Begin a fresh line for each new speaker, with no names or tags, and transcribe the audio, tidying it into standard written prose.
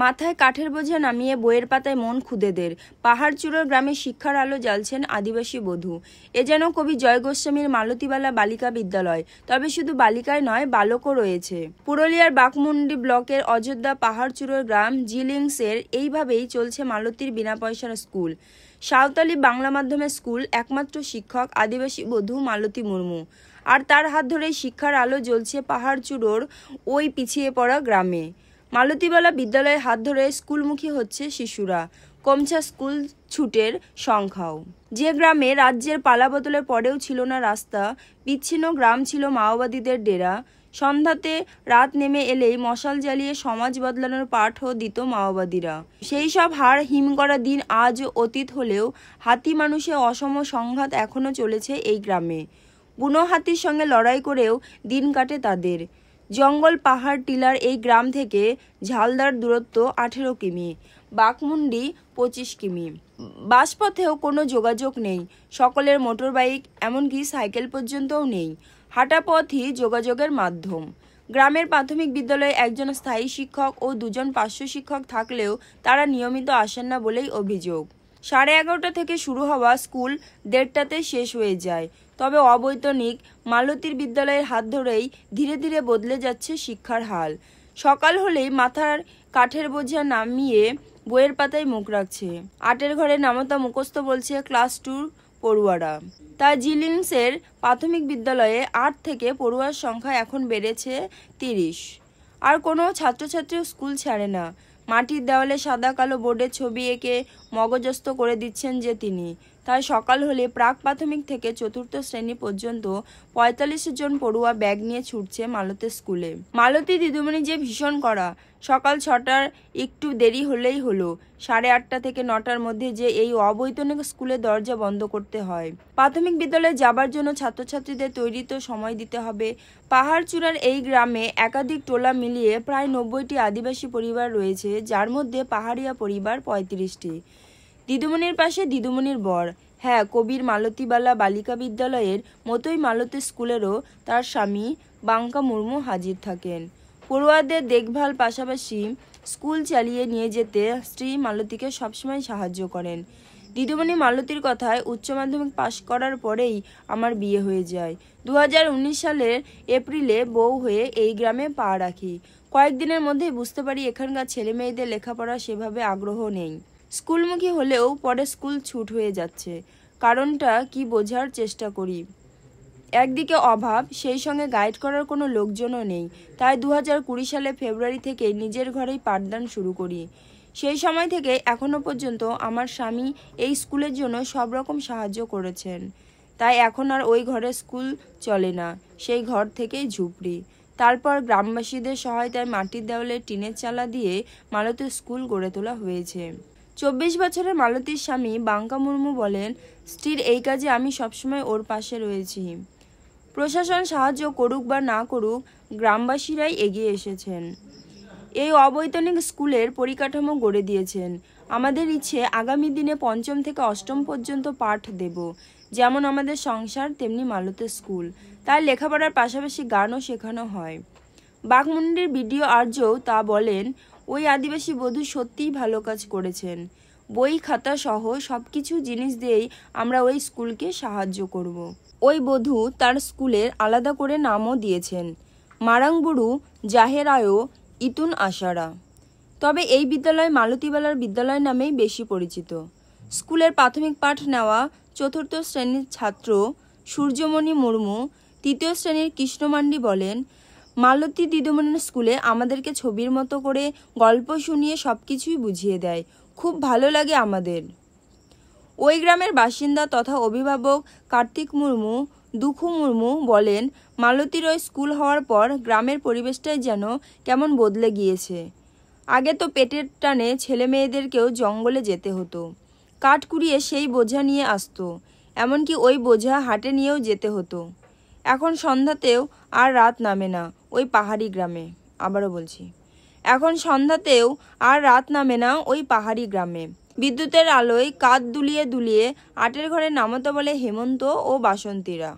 মাথায় কাঠের বোঝা নামিয়ে বইয়ের পাতায় মন খুদেদের পাহাড়চূড়োর গ্রামে শিক্ষার আলো জ্বালছেন আদিবাসী বধূ। এ যেন কবি জয় গোস্বামীর মালতীবালা বালিকা বিদ্যালয়। তবে শুধু বালিকায় নয়, বালকও রয়েছে। পুরুলিয়ার বাঘমুন্ডি ব্লকের অযোধ্যা পাহাড়চূড়োর গ্রাম জিলিংসের এইভাবেই চলছে মালতীর বিনা পয়সার স্কুল। সাঁওতালি বাংলা মাধ্যমের স্কুল, একমাত্র শিক্ষক আদিবাসী বধূ মালতী মুর্মু। আর তার হাত ধরেই শিক্ষার আলো জ্বলছে পাহাড়চূড়োর ওই পিছিয়ে পড়া গ্রামে। মালতীবালা বিদ্যালয়ের হাত ধরে স্কুলমুখী হচ্ছে শিশুরা, কমছে স্কুল ছুটের সংখ্যাও। যে গ্রামে রাজ্যের পালাবদলের পরেও ছিল না রাস্তা, বিচ্ছিন্ন গ্রাম ছিল মাওবাদীদের ডেরা। সন্ধ্যাতে রাত নেমে এলেই মশাল জ্বালিয়ে সমাজ বদলানোর পাঠও দিত মাওবাদীরা। সেই সব হাড় হিম করা দিন আজ অতীত হলেও হাতি মানুষের অসম সংঘাত এখনও চলেছে এই গ্রামে। বুনো হাতির সঙ্গে লড়াই করেও দিন কাটে তাদের। জঙ্গল, পাহাড়, টিলার এই গ্রাম থেকে ঝালদার দূরত্ব 18 কিমি, বাঘমুন্ডি 25 কিমি। বাসপথেও কোনো যোগাযোগ নেই, সকলের মোটর বাইক, এমনকি সাইকেল পর্যন্তও নেই। হাঁটা পথই যোগাযোগের মাধ্যম। গ্রামের প্রাথমিক বিদ্যালয়ে একজন স্থায়ী শিক্ষক ও 2জন পার্শ্ব শিক্ষক থাকলেও তারা নিয়মিত আসেন না বলেই অভিযোগ। 11:30 থেকে শুরু হওয়া স্কুল 1:30-তে শেষ হয়ে যায়। তবে অবৈতনিক মালতীর বিদ্যালয়ের হাত ধরেই ধীরে ধীরে বদলে যাচ্ছে শিক্ষার হাল। সকাল হলেই মাথার কাঠের বোঝা নামিয়ে বইয়ের পাতায় মুখ রাখছে। 8-এর ঘরে নামতা মুখস্থ বলছে ক্লাস 2 পড়ুয়ারা। তা জিলিংসের প্রাথমিক বিদ্যালয়ে 8 থেকে পড়ুয়ার সংখ্যা এখন বেড়েছে 30। আর কোনো ছাত্রছাত্রী স্কুল ছাড়ে না। মাটির দেওয়ালে সাদা কালো বোর্ডের ছবি এঁকে মগজস্থ করে দিচ্ছেন যে তিনি। তাই সকাল হলে প্রাক প্রাথমিক থেকে 4র্থ শ্রেণী পর্যন্ত 45 জন পড়ুয়া ব্যাগ নিয়ে ছুটছে মালতীর স্কুলে। মালতী দিদিমণি যে ভীষণ কড়া। সকাল 6টার একটু দেরি হলেই হলো 8:30 থেকে 9টার মধ্যে যে এই অবৈতনিক স্কুলের দরজা বন্ধ করতে হয়। প্রাথমিক বিদ্যালয়ে যাবার জন্য ছাত্রছাত্রীদের তৈরি তো সময় দিতে হবে। পাহাড়চূড়ার এই গ্রামে একাধিক টোলা মিলিয়ে প্রায় 90টি আদিবাসী পরিবার রয়েছে, যার মধ্যে পাহাড়িয়া পরিবার 35টি। দিদিমণির পাশে দিদিমণির বর। হ্যাঁ, কবির মালতীবালা বালিকা বিদ্যালয়ের মতোই মালতী স্কুলেরও তার স্বামী বাঙ্কা মুর্মু হাজির থাকেন। পড়ুয়াদের দেখভাল পাশাপাশি স্কুল চালিয়ে নিয়ে যেতে স্ত্রী মালতীকে সবসময় সাহায্য করেন। দিদিমণি মালতীর কথায় উচ্চ মাধ্যমিক পাশ করার পরেই আমার বিয়ে হয়ে যায়। 2019 সালের এপ্রিলে বউ হয়ে এই গ্রামে পা রাখি। কয়েকদিনের মধ্যেই বুঝতে পারি এখানকার ছেলে মেয়েদের লেখাপড়া সেভাবে আগ্রহ নেই। স্কুলমুখী হলেও পরে স্কুল ছুট হয়ে যাচ্ছে। কারণটা কি বোঝার চেষ্টা করি। একদিকে অভাব, সেই সঙ্গে গাইড করার কোনো লোকজনও নেই। তাই 2020 সালে ফেব্রুয়ারি থেকে নিজের ঘরেই পাঠদান শুরু করি। সেই সময় থেকে এখনো পর্যন্ত আমার স্বামী এই স্কুলের জন্য সব রকম সাহায্য করেছেন। তাই এখন আর ওই ঘরে স্কুল চলে না, সেই ঘর থেকেই ঝুপড়ি। তারপর গ্রামবাসীদের সহায়তায় মাটির দেওয়ালে টিনের চালা দিয়ে মালতীর স্কুল গড়ে তোলা হয়েছে। 24 বছরের মালতীর স্বামী বাঙ্কা মুর্মু বলেন, স্ত্রীর এই কাজে আমি সবসময় ওর পাশে রয়েছি। প্রশাসন সাহায্য করুক বা না করুক, গ্রামবাসীরাই এগিয়ে এসেছেন। এই অবৈতনিক স্কুলের পরিকাঠামো গড়ে দিয়েছেন। আমাদের ইচ্ছে আগামী দিনে 5ম থেকে 8ম পর্যন্ত পাঠ দেব। যেমন আমাদের সংসার, তেমনি মালতীর স্কুল। তাই লেখাপড়ার পাশাপাশি গানও শেখানো হয়। বাঘমুন্ডির বিডিও আর্যও তা বলেন। ওই আদিবাসী বধূ সত্যিই ভালো কাজ করেছেন। বই খাতা সহ সবকিছু জিনিস দিয়েই আমরা ওই স্কুলকে সাহায্য করব। ওই বধূ তার স্কুলের আলাদা করে নামও দিয়েছেন, মারাংবুড়ু জাহেরায়ও ইতুন আশারা। তবে এই বিদ্যালয় মালতীবালার বিদ্যালয় নামেই বেশি পরিচিত। স্কুলের প্রাথমিক পাঠ নেওয়া 4র্থ শ্রেণীর ছাত্র সূর্যমণি মুর্মু 3য় শ্রেণীর কৃষ্ণমান্ডি বলেন, মালতী দিদিমণির স্কুলে আমাদেরকে ছবির মতো করে গল্প শুনিয়ে সবকিছুই বুঝিয়ে দেয়। খুব ভালো লাগে আমাদের। ওই গ্রামের বাসিন্দা তথা অভিভাবক কার্তিক মুর্মু দুখু মুর্মু বলেন, মালতীর ওই স্কুল হওয়ার পর গ্রামের পরিবেশটাই যেন কেমন বদলে গিয়েছে। আগে তো পেটের টানে ছেলে মেয়েদেরকেও জঙ্গলে যেতে হতো। কাঠ কুড়িয়ে সেই বোঝা নিয়ে আসতো, এমনকি ওই বোঝা হাটে নিয়েও যেতে হতো। এখন সন্ধ্যাতেও আর রাত নামে না ওই পাহাড়ি গ্রামে। আবারও বলছি, এখন সন্ধ্যাতেও আর রাত নামে না ওই পাহাড়ি গ্রামে। বিদ্যুতের আলোয় কাঁধ দুলিয়ে দুলিয়ে 8-এর ঘরে নামতে বলে হেমন্ত ও বাসন্তীরা।